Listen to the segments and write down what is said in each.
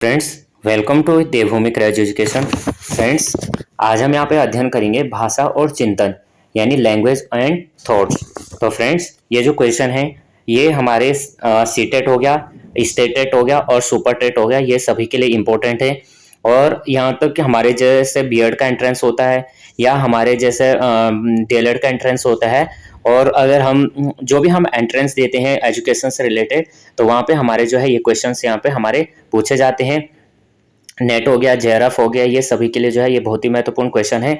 Friends, welcome to Devbhoomi craze education. Friends, आज हम यहाँ पे अध्ययन करेंगे भाषा और चिंतन यानी लैंग्वेज एंड थॉट्स। तो फ्रेंड्स, ये जो क्वेश्चन है ये हमारे सीटेट हो गया, स्टेटेट हो गया और सुपर टेट हो गया, ये सभी के लिए इम्पोर्टेंट है। और यहाँ तक कि हमारे जैसे बीएड का एंट्रेंस होता है या हमारे जैसे डीएलएड का एंट्रेंस होता है, और अगर हम जो भी हम एंट्रेंस देते हैं एजुकेशन से रिलेटेड, तो वहाँ पे हमारे जो है ये क्वेश्चंस यहाँ पे हमारे पूछे जाते हैं। नेट हो गया, जेआरएफ हो गया, ये सभी के लिए जो है ये बहुत ही महत्वपूर्ण क्वेश्चन है।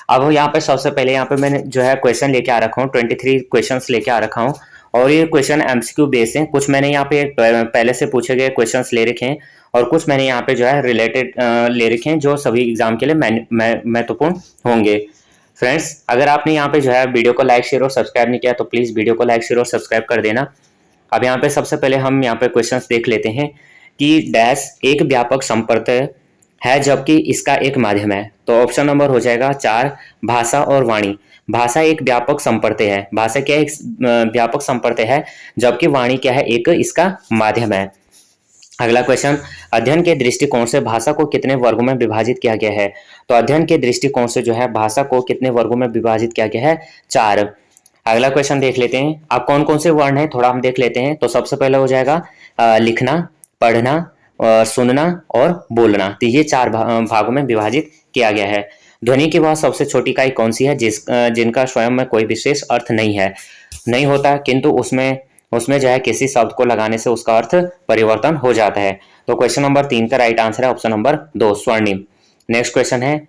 अब यहाँ पे सबसे पहले यहाँ पे मैंने जो है क्वेश्चन लेके आ रखा हूँ, 23 क्वेश्चंस लेके आ रखा हूँ और ये क्वेश्चन एमसीक्यू बेस हैं। कुछ मैंने यहाँ पे पहले से पूछे गए क्वेश्चंस ले रखे हैं और कुछ मैंने यहाँ पे जो है रिलेटेड ले रखे हैं जो सभी एग्जाम के लिए महत्वपूर्ण होंगे। फ्रेंड्स, अगर आपने यहाँ पे जो है वीडियो को लाइक शेयर और सब्सक्राइब नहीं किया तो प्लीज वीडियो को लाइक शेयर और सब्सक्राइब कर देना। अब यहाँ पे सबसे पहले हम यहाँ पे क्वेश्चंस देख लेते हैं कि डैश एक व्यापक संप्रदाय है जबकि इसका एक माध्यम है। तो ऑप्शन नंबर हो जाएगा 4, भाषा और वाणी। भाषा एक व्यापक संप्रदाय है, भाषा क्या एक व्यापक संप्रदाय है, जबकि वाणी क्या है, एक इसका माध्यम है। अगला क्वेश्चन, अध्ययन के दृष्टिकोण से भाषा को कितने वर्गों में विभाजित किया गया है। तो अध्ययन के दृष्टिकोण से जो है भाषा को कितने वर्गों में विभाजित किया गया है, 4। अगला क्वेश्चन देख लेते हैं। अब कौन कौन से वर्ण हैं थोड़ा हम देख लेते हैं। तो सबसे पहले हो जाएगा लिखना, पढ़ना, सुनना और बोलना। तो ये 4 भागों में विभाजित किया गया है। ध्वनि की वह सबसे छोटी इकाई कौन सी है जिनका स्वयं में कोई विशेष अर्थ नहीं होता, किंतु उसमें उसमें जो है किसी शब्द को लगाने से उसका अर्थ परिवर्तन हो जाता है। तो क्वेश्चन नंबर 3 का राइट आंसर है ऑप्शन नंबर 2, स्वर्णिम। नेक्स्ट क्वेश्चन है,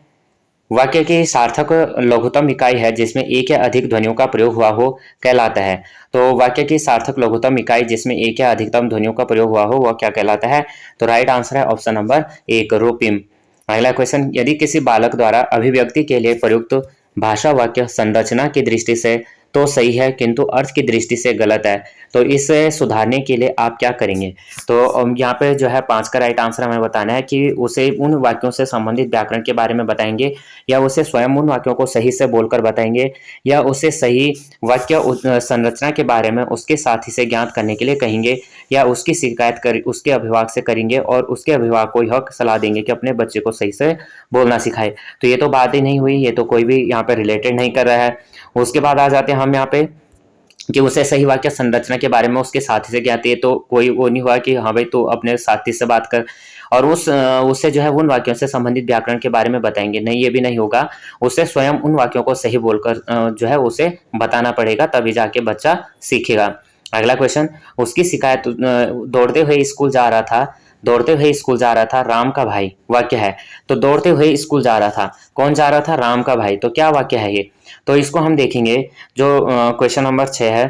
वाक्य की सार्थक लघुत्तम इकाई है जिसमें एक या अधिक ध्वनियों का प्रयोग हुआ हो कहलाता है। तो वाक्य की सार्थक लघुत्तम इकाई जिसमें एक या अधिकतम ध्वनियों का प्रयोग हुआ हो वह क्या कहलाता है। तो राइट आंसर है ऑप्शन नंबर 1, रूपिम। अगला क्वेश्चन, यदि किसी बालक द्वारा अभिव्यक्ति के लिए प्रयुक्त भाषा वाक्य संरचना की दृष्टि से तो सही है किंतु अर्थ की दृष्टि से गलत है, तो इसे सुधारने के लिए आप क्या करेंगे। तो यहाँ पे जो है 5 का राइट आंसर हमें बताना है कि उसे उन वाक्यों से संबंधित व्याकरण के बारे में बताएंगे या उसे स्वयं उन वाक्यों को सही से बोलकर बताएंगे या उसे सही वाक्य संरचना के बारे में उसके साथी से ज्ञात करने के लिए कहेंगे या उसकी शिकायत कर उसके अभिभावक से करेंगे और उसके अभिभावक को यह सलाह देंगे कि अपने बच्चे को सही से बोलना सिखाए। तो ये तो बात ही नहीं हुई, ये तो कोई भी यहाँ पे रिलेटेड नहीं कर रहा है। उसके बाद आ जाते हैं हम यहाँ पे कि उसे सही वाक्य संरचना के बारे में उसके साथी से ज्ञात है। तो कोई वो नहीं हुआ कि हाँ भाई तो अपने साथी से बात कर और उससे जो है उन वाक्यों से संबंधित व्याकरण के बारे में बताएंगे, नहीं ये भी नहीं होगा। उसे स्वयं उन वाक्यों को सही बोलकर जो है उसे बताना पड़ेगा, तभी जाके बच्चा सीखेगा। अगला क्वेश्चन, उसकी शिकायत दौड़ते हुए स्कूल जा रहा था राम का भाई, वाक्य है। तो दौड़ते हुए स्कूल जा रहा था, कौन जा रहा था, राम का भाई। तो क्या वाक्य है ये। तो इसको हम देखेंगे जो क्वेश्चन नंबर 6 है।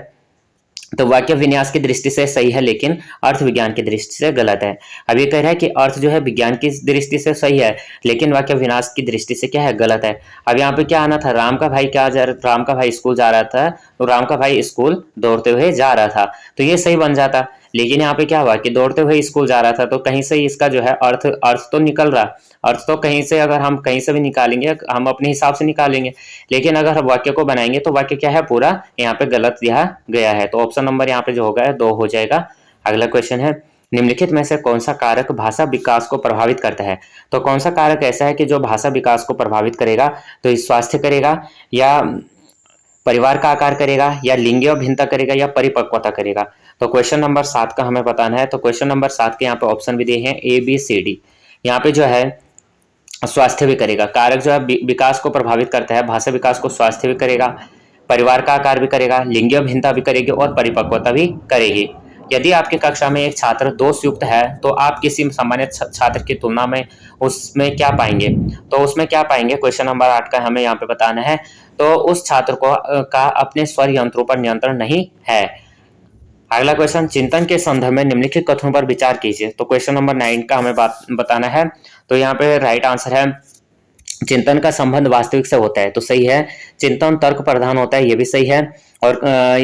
तो वाक्य विन्यास की दृष्टि से सही है लेकिन अर्थ विज्ञान की दृष्टि से गलत है। अब ये कह रहा है कि अर्थ जो है विज्ञान की दृष्टि से सही है लेकिन वाक्य विनाश की दृष्टि से क्या है, गलत है। अब यहाँ पे क्या आना था, राम का भाई राम का भाई स्कूल जा रहा था, तो राम का भाई स्कूल दौड़ते हुए जा रहा था, तो ये सही बन जाता। लेकिन यहाँ पे क्या हुआ कि दौड़ते हुए स्कूल जा रहा था, तो कहीं से इसका जो है अर्थ तो निकल रहा, अर्थ तो कहीं से अगर हम कहीं से भी निकालेंगे हम अपने हिसाब से निकालेंगे, लेकिन अगर हम वाक्य को बनाएंगे तो वाक्य क्या है, पूरा यहाँ पे गलत दिया गया है। तो ऑप्शन नंबर यहाँ पे जो होगा 2 हो जाएगा। अगला क्वेश्चन है, निम्नलिखित में से कौन सा कारक भाषा विकास को प्रभावित करता है। तो कौन सा कारक ऐसा है कि जो भाषा विकास को प्रभावित करेगा। तो स्वास्थ्य करेगा या परिवार का आकार करेगा या लिंगीय भिन्नता करेगा या परिपक्वता करेगा। तो क्वेश्चन नंबर 7 का हमें बताना है। तो क्वेश्चन नंबर 7 के यहाँ पे ऑप्शन भी दिए हैं ABCD। यहाँ पे जो है स्वास्थ्य भी करेगा, कारक जो है विकास को प्रभावित करता है, भाषा विकास को स्वास्थ्य भी करेगा, परिवार का आकार भी करेगा, लिंगीय भिन्नता भी करेगी और परिपक्वता भी करेगी। यदि आपकी कक्षा में एक छात्र दोषयुक्त है तो आप किसी सामान्य छात्र की तुलना में उसमें क्या पाएंगे। तो उसमें क्या पाएंगे, क्वेश्चन नंबर 8 का हमें यहाँ पे बताना है। तो उस छात्र को का अपने स्वर यंत्रों पर नियंत्रण नहीं है। अगला क्वेश्चन, चिंतन के संदर्भ में निम्नलिखित कथनों पर विचार कीजिए। तो क्वेश्चन नंबर 9 का हमें बताना है। तो यहाँ पे राइट आंसर है, चिंतन का संबंध वास्तविक से होता है, तो सही है। चिंतन तर्क प्रधान होता है, ये भी सही है। और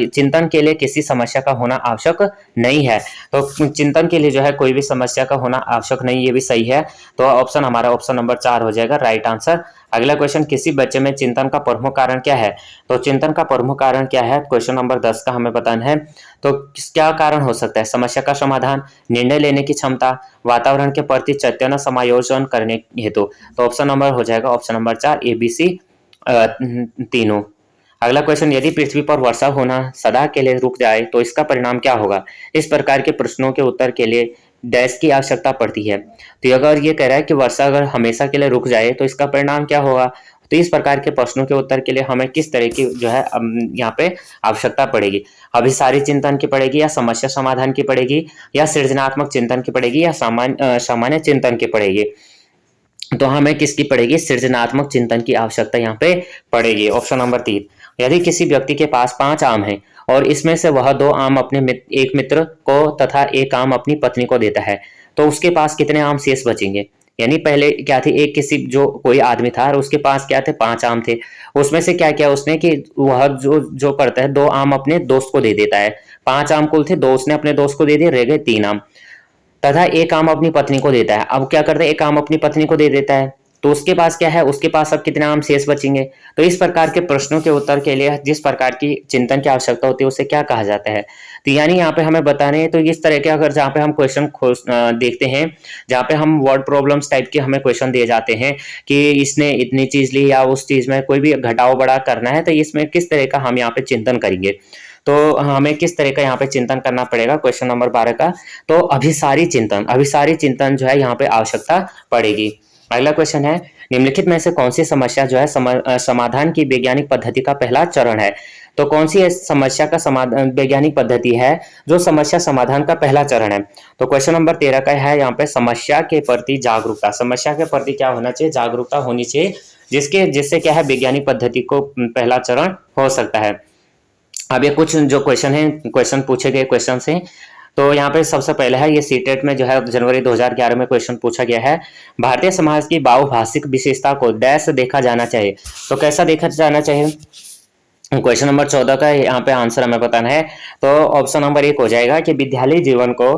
चिंतन के लिए किसी समस्या का होना आवश्यक नहीं है। तो चिंतन के लिए जो है कोई भी समस्या का होना आवश्यक नहीं, ये भी सही है। तो ऑप्शन हमारा ऑप्शन नंबर 4 हो जाएगा राइट आंसर। अगला क्वेश्चन, किसी बच्चे में चिंतन का प्रमुख कारण क्या है? तो चिंतन का प्रमुख कारण क्या है? क्वेश्चन नंबर 10 का हमें बताना है। तो क्या कारण हो सकता है? समस्या का समाधान, निर्णय लेने की क्षमता, वातावरण के प्रति चैतन्य समायोजन करने हेतु। तो ऑप्शन नंबर हो जाएगा ऑप्शन नंबर 4 ABC तीनों। अगला क्वेश्चन, यदि पृथ्वी पर वर्षा होना सदा के लिए रुक जाए तो इसका परिणाम क्या होगा? इस प्रकार के प्रश्नों के उत्तर के लिए डैश की आवश्यकता पड़ती है। तो अगर ये कह रहा है कि वर्षा अगर हमेशा के लिए रुक जाए तो इसका परिणाम क्या होगा, तो इस प्रकार के प्रश्नों के उत्तर के लिए हमें किस तरह की जो है यहाँ पे आवश्यकता पड़ेगी? अभिसारी चिंतन की पड़ेगी, या समस्या समाधान की पड़ेगी, या सृजनात्मक चिंतन की पड़ेगी, या सामान्य चिंतन की पड़ेगी? तो हमें किसकी पड़ेगी? सृजनात्मक चिंतन की आवश्यकता यहाँ पे पड़ेगी। ऑप्शन नंबर 3, यदि किसी व्यक्ति के पास 5 आम हैं और इसमें से वह 2 आम अपने एक मित्र को तथा 1 आम अपनी पत्नी को देता है, तो उसके पास कितने आम शेष बचेंगे? यानी पहले क्या थे, एक किसी जो कोई आदमी था और उसके पास क्या थे, 5 आम थे। उसमें से क्या किया उसने कि वह जो जो करता है 2 आम अपने दोस्त को दे देता है। 5 आम कुल थे, 2 उसने अपने दोस्त को दे दिए, रह गए 3 आम। तथा 1 आम अपनी पत्नी को देता है। अब क्या करता है, 1 आम अपनी पत्नी को दे देता है, तो उसके पास क्या है, उसके पास अब कितने आम शेष बचेंगे? तो इस प्रकार के प्रश्नों के उत्तर के लिए जिस प्रकार की चिंतन की आवश्यकता होती है उसे क्या कहा जाता है? तो यानी यहाँ पे हमें बताने हैं, तो इस तरह के अगर जहाँ पे हम क्वेश्चन देखते हैं, जहाँ पे हम वर्ड प्रॉब्लम्स टाइप के हमें क्वेश्चन दिए जाते हैं कि इसने इतनी चीज ली या उस चीज में कोई भी घटाव बढ़ा करना है, तो इसमें किस तरह का हम यहाँ पे चिंतन करेंगे, तो हमें किस तरह का यहाँ पे चिंतन करना पड़ेगा? क्वेश्चन नंबर 12 का, तो अभिसारी चिंतन जो है यहाँ पे आवश्यकता पड़ेगी। अगला क्वेश्चन है, निम्नलिखित में से कौन सी समस्या जो है समाधान की वैज्ञानिक पद्धति का पहला चरण है? तो कौन सी समस्या का समाधान वैज्ञानिक पद्धति है जो समस्या समाधान का पहला चरण है? तो क्वेश्चन नंबर 13 का है यहाँ पे, समस्या के प्रति जागरूकता। समस्या के प्रति क्या होना चाहिए? जागरूकता होनी चाहिए, जिससे क्या है वैज्ञानिक पद्धति को पहला चरण हो सकता है। अब ये कुछ जो क्वेश्चन पूछे गए क्वेश्चन हैं, तो यहाँ पे सबसे पहले है, ये सीटेट में जो है जनवरी 2011 में क्वेश्चन पूछा गया है, भारतीय समाज की बहुभाषिक विशेषता को डैश देखा जाना चाहिए। तो कैसा देखा जाना चाहिए? क्वेश्चन नंबर 14 का यहाँ पे आंसर हमें बताना है। तो ऑप्शन नंबर 1 हो जाएगा कि विद्यालय जीवन को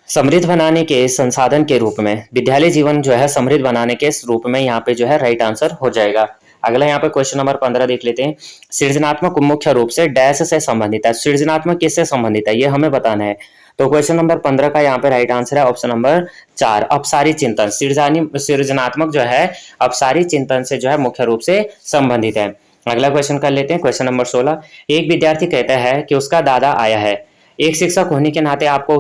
समृद्ध बनाने के संसाधन के रूप में, विद्यालय जीवन जो है समृद्ध बनाने के रूप में यहाँ पे जो है राइट आंसर हो जाएगा। अगला यहाँ पे क्वेश्चन नंबर 15 देख लेते हैं, सृजनात्मक मुख्य रूप से डैश से संबंधित है। सृजनात्मक किससे संबंधित है ये हमें बताना है। तो क्वेश्चन नंबर 15 का यहाँ पे राइट आंसर है ऑप्शन नंबर 4, अपसारी चिंतन। सृजनात्मक जो है अपसारी चिंतन से जो है मुख्य रूप से संबंधित है। अगला क्वेश्चन कर लेते हैं, क्वेश्चन नंबर 16, एक विद्यार्थी कहता है कि उसका दादा आया है। एक शिक्षक होने के नाते आपको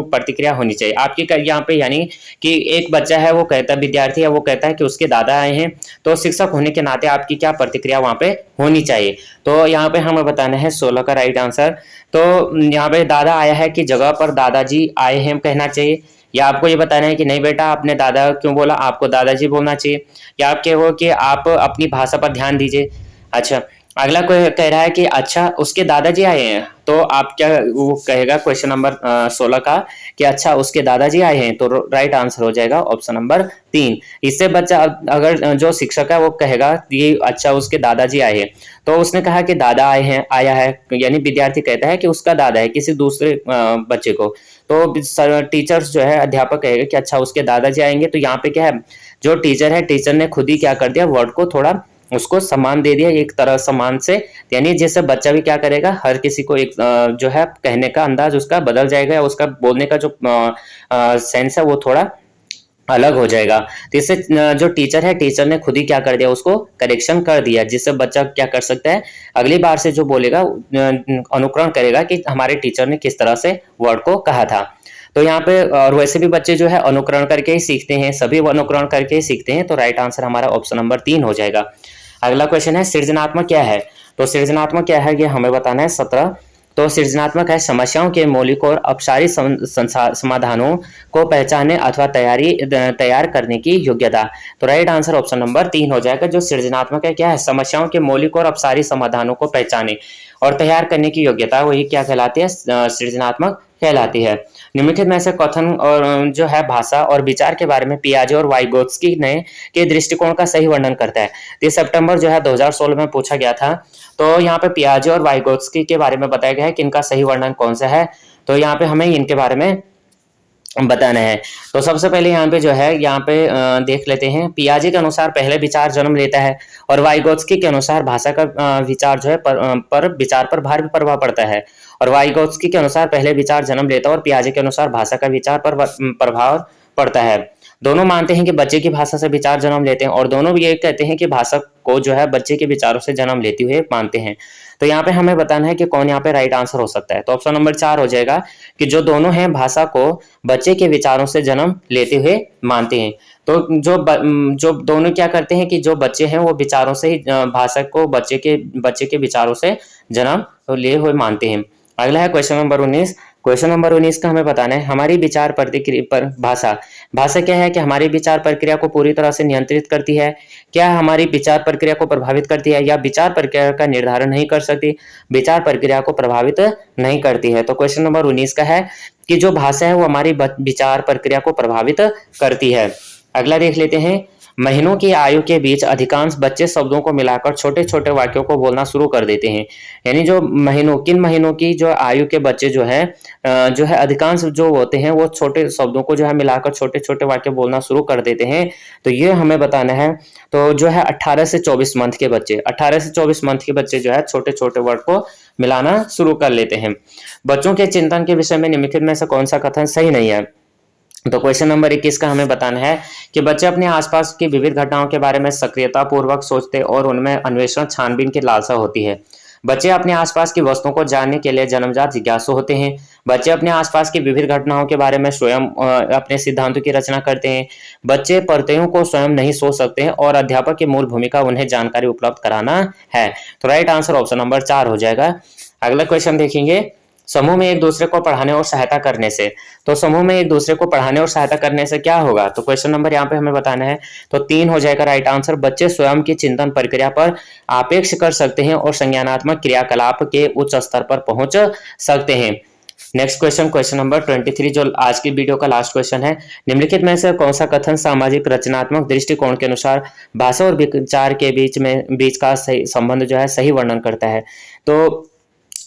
प्रतिक्रिया होनी चाहिए आपकी यहाँ पे, यानी कि एक बच्चा है वो कहता है, विद्यार्थी है वो कहता है कि उसके दादा आए हैं, तो शिक्षक होने के नाते आपकी क्या प्रतिक्रिया वहां पे होनी चाहिए? तो यहाँ पे हमें बताना है 16 का राइट आंसर। तो यहाँ पे दादा आया है की जगह पर दादाजी आए हैं कहना चाहिए, या आपको ये बताना है कि नहीं बेटा आपने दादा क्यों बोला, आपको दादाजी बोलना चाहिए, या आप कहो कि आप अपनी भाषा पर ध्यान दीजिए। अच्छा, अगला कोई कह रहा है कि अच्छा उसके दादाजी आए हैं, तो आप क्या वो कहेगा क्वेश्चन नंबर 16 का कि अच्छा उसके दादाजी आए हैं, तो राइट आंसर हो जाएगा ऑप्शन नंबर 3। इससे बच्चा अगर जो शिक्षक है वो कहेगा कि अच्छा उसके दादाजी आए हैं, तो उसने कहा कि दादा आए हैं, आया है, यानी विद्यार्थी कहता है कि उसका दादा है किसी दूसरे बच्चे को, तो टीचर्स जो है अध्यापक कहेगा कि अच्छा उसके दादाजी आएंगे। तो यहाँ पे क्या है, जो टीचर है टीचर ने खुद ही क्या कर दिया, वर्ड को थोड़ा उसको सम्मान दे दिया एक तरह सम्मान से, यानी जैसे बच्चा भी क्या करेगा, हर किसी को एक जो है कहने का अंदाज उसका बदल जाएगा, या उसका बोलने का जो सेंस है वो थोड़ा अलग हो जाएगा। तो इससे जो टीचर है टीचर ने खुद ही क्या कर दिया, उसको करेक्शन कर दिया, जिससे बच्चा क्या कर सकता है, अगली बार से जो बोलेगा अनुकरण करेगा कि हमारे टीचर ने किस तरह से वर्ड को कहा था। तो यहाँ पे और वैसे भी बच्चे जो है अनुकरण करके ही सीखते हैं, सभी अनुकरण करके ही सीखते हैं, तो राइट आंसर हमारा ऑप्शन नंबर 3 हो जाएगा। अगला क्वेश्चन है, सृजनात्मक क्या है? तो सृजनात्मक क्या है ये हमें बताना है 17। तो सृजनात्मक है समस्याओं के मौलिक और अपसारी समाधानों को पहचानने अथवा तैयार करने की योग्यता। तो राइट आंसर ऑप्शन नंबर 3 हो जाएगा। जो सृजनात्मक है क्या है, समस्याओं के मौलिक और अपसारी समाधानों को पहचाने और तैयार करने की योग्यता, वही क्या कहलाती है, सृजनात्मक कहलाती है। निम्नलिखित में से कथन और जो है भाषा और विचार के बारे में पियाजे और वाइगोत्स्की ने के दृष्टिकोण का सही वर्णन करता है। 30 सितंबर जो है 2016 में पूछा गया था। तो यहाँ पे पियाजे और वाइगोत्स्की के बारे में बताया गया है कि इनका सही वर्णन कौन सा है। तो यहाँ पे हमें इनके बारे में बताना है। तो सबसे पहले यहाँ पे जो है यहाँ पे देख लेते हैं। पियाजे के अनुसार पहले विचार जन्म लेता है और वाइगोत्स्की के अनुसार भाषा का विचार जो है पर विचार पर भारी प्रभाव पड़ता है। और वाइगोत्स्की के अनुसार पहले विचार जन्म लेता है और पियाजे के अनुसार भाषा का विचार पर प्रभाव पड़ता है। दोनों मानते हैं कि बच्चे की भाषा से विचार जन्म लेते हैं और दोनों भी ये कहते हैं कि भाषा को जो है बच्चे के विचारों से जन्म लेते हुए मानते हैं। तो यहाँ पे हमें बताना है कि कौन यहाँ पे राइट आंसर हो सकता है। तो ऑप्शन नंबर 4 हो जाएगा कि जो दोनों हैं भाषा को बच्चे के विचारों से जन्म लेते हुए मानते हैं। तो जो दोनों क्या करते हैं कि जो बच्चे हैं वो विचारों से ही भाषा को बच्चे के विचारों से जन्म लिए हुए मानते हैं। अगला है क्वेश्चन नंबर 19। क्वेश्चन नंबर 19 का हमें बताना है हमारी विचार प्रतिक्रिया पर भाषा क्या है कि हमारी विचार प्रक्रिया को पूरी तरह से नियंत्रित करती है, क्या हमारी विचार प्रक्रिया को प्रभावित करती है, या विचार प्रक्रिया का निर्धारण नहीं कर सकती, विचार प्रक्रिया को प्रभावित नहीं करती है। तो क्वेश्चन नंबर 19 का है कि जो भाषा है वो हमारी विचार प्रक्रिया को प्रभावित करती है। अगला देख लेते हैं। महीनों की आयु के बीच अधिकांश बच्चे शब्दों को मिलाकर छोटे छोटे वाक्यों को बोलना शुरू कर देते हैं। यानी जो किन महीनों की जो आयु के बच्चे जो है अधिकांश जो होते हैं वो छोटे शब्दों को जो है मिलाकर छोटे छोटे वाक्य बोलना शुरू कर देते हैं। तो ये हमें बताना है। तो जो है 18 से 24 मंथ के बच्चे जो है छोटे छोटे वर्ड को मिलाना शुरू कर लेते हैं। बच्चों के चिंतन के विषय में निम्नलिखित में से कौन सा कथन सही नहीं है। तो क्वेश्चन नंबर 21 का हमें बताना है कि बच्चे अपने आसपास की विविध घटनाओं के बारे में सक्रियता पूर्वक सोचते और उनमें अन्वेषण छानबीन की लालसा होती है। बच्चे अपने आसपास की वस्तुओं को जानने के लिए जन्मजात जिज्ञासु होते हैं। बच्चे अपने आसपास की विविध घटनाओं के बारे में स्वयं अपने सिद्धांतों की रचना करते हैं। बच्चे प्रत्ययों को स्वयं नहीं सोच सकते हैं और अध्यापक की मूल भूमिका उन्हें जानकारी उपलब्ध कराना है। तो राइट आंसर ऑप्शन नंबर 4 हो जाएगा। अगला क्वेश्चन देखेंगे। समूह में एक दूसरे को पढ़ाने और सहायता करने से। तो समूह में एक दूसरे को पढ़ाने और सहायता करने से क्या होगा। तो क्वेश्चन नंबर यहाँ पे हमें बताना है। तो 3 हो जाएगा राइट आंसर। बच्चे स्वयं की चिंतन प्रक्रिया पर आपेक्ष कर सकते हैं और संज्ञानात्मक क्रियाकलाप के उच्च स्तर पर पहुंच सकते हैं। नेक्स्ट क्वेश्चन नंबर 23 जो आज की वीडियो का लास्ट क्वेश्चन है। निम्नलिखित में से कौन सा कथन सामाजिक रचनात्मक दृष्टिकोण के अनुसार भाषा और विचार के बीच का सही संबंध जो है सही वर्णन करता है। तो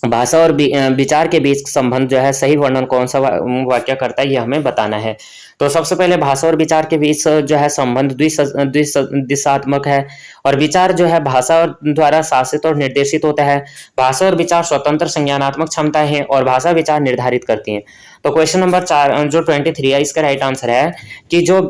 भाषा और विचार के बीच संबंध जो है सही वर्णन कौन सा वाक्य करता है ये हमें बताना है। तो सबसे पहले भाषा और विचार के बीच जो है संबंध दिशात्मक है और विचार जो है भाषा और द्वारा शासित और निर्देशित होता है। भाषा और विचार स्वतंत्र संज्ञानात्मक क्षमताएं हैं और भाषा विचार निर्धारित करती हैं। तो क्वेश्चन नंबर 4 जो 23 है इसका राइट आंसर है कि जो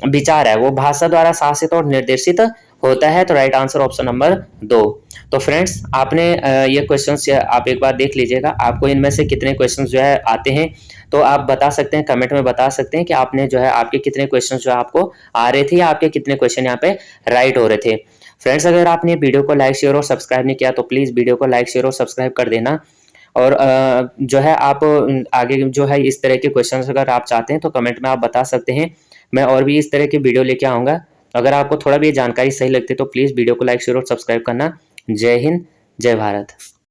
विचार है वो भाषा द्वारा शासित और निर्देशित होता है। तो राइट आंसर ऑप्शन नंबर 2। तो फ्रेंड्स आपने ये क्वेश्चंस आप एक बार देख लीजिएगा, आपको इनमें से कितने क्वेश्चंस जो है आते हैं। तो आप बता सकते हैं, कमेंट में बता सकते हैं कि आपने जो है आपके कितने क्वेश्चंस जो है आपको आ रहे थे या आपके कितने क्वेश्चन यहाँ पे राइट हो रहे थे। फ्रेंड्स अगर आपने वीडियो को लाइक शेयर और सब्सक्राइब नहीं किया तो प्लीज़ वीडियो को लाइक शेयर और सब्सक्राइब कर देना। और जो है आप आगे जो है इस तरह के क्वेश्चंस अगर आप चाहते हैं तो कमेंट में आप बता सकते हैं। मैं और भी इस तरह की वीडियो लेके आऊँगा। अगर आपको थोड़ा भी जानकारी सही लगती है तो प्लीज़ वीडियो को लाइक शेयर और सब्सक्राइब करना। जय हिंद, जय भारत।